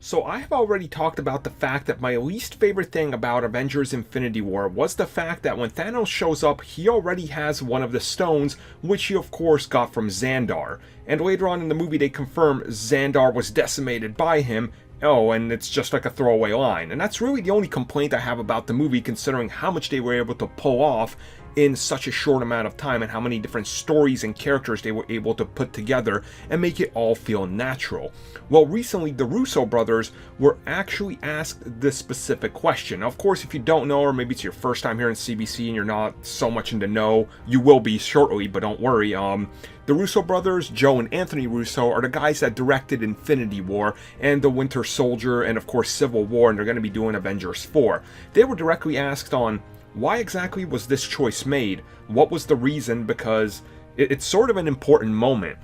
So I have already talked about the fact that my least favorite thing about Avengers Infinity War was the fact that when Thanos shows up, he already has one of the stones, which he of course got from Xandar. And later on in the movie they confirm Xandar was decimated by him. Oh, and it's just like a throwaway line. And that's really the only complaint I have about the movie, considering how much they were able to pull off in such a short amount of time and how many different stories and characters they were able to put together and make it all feel natural. Well, recently the Russo brothers were actually asked this specific question. Of course, if you don't know, or maybe it's your first time here in CBC and you're not so much in the know, you will be shortly, but don't worry. The Russo brothers, Joe and Anthony Russo, are the guys that directed Infinity War and The Winter Soldier and of course Civil War, and they're going to be doing Avengers 4. They were directly asked on why exactly was this choice made? What was the reason? Because it's sort of an important moment.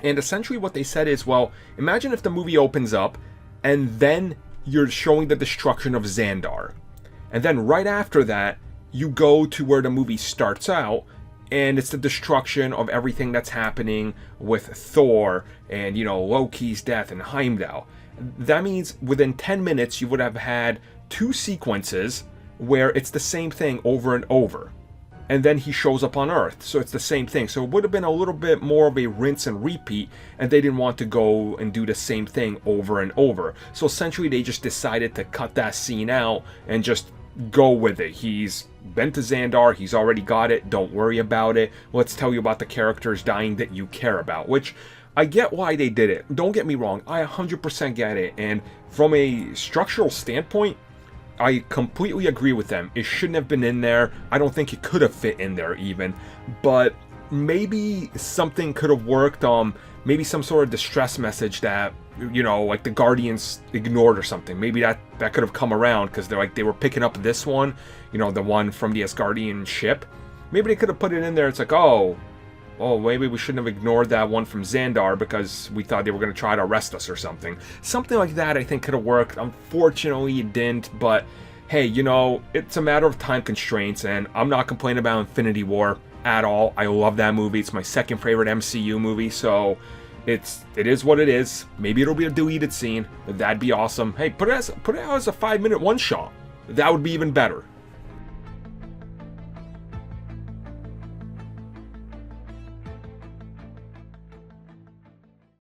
And essentially what they said is, well, imagine if the movie opens up and then you're showing the destruction of Xandar. And then right after that, you go to where the movie starts out and it's the destruction of everything that's happening with Thor and, Loki's death and Heimdall. That means within 10 minutes you would have had two sequences where it's the same thing over and over. And then he shows up on Earth, so it's the same thing. So it would have been a little bit more of a rinse and repeat, and they didn't want to go and do the same thing over and over. So essentially they just decided to cut that scene out and just go with it. He's been to Xandar, he's already got it, don't worry about it. Let's tell you about the characters dying that you care about, which I get why they did it. Don't get me wrong, I 100% get it. And from a structural standpoint, I completely agree with them. It shouldn't have been in there. I don't think it could have fit in there even. But maybe something could have worked. Maybe some sort of distress message that, like the Guardians ignored or something. Maybe that could have come around because they were picking up this one, the one from the Asgardian ship. Maybe they could have put it in there. It's like, oh, maybe we shouldn't have ignored that one from Xandar because we thought they were going to try to arrest us or something. Something like that I think could have worked. Unfortunately, it didn't, but hey, it's a matter of time constraints, and I'm not complaining about Infinity War at all. I love that movie. It's my second favorite MCU movie, so it is what it is. Maybe it'll be a deleted scene. That'd be awesome. Hey, put it out as a 5-minute one-shot. That would be even better.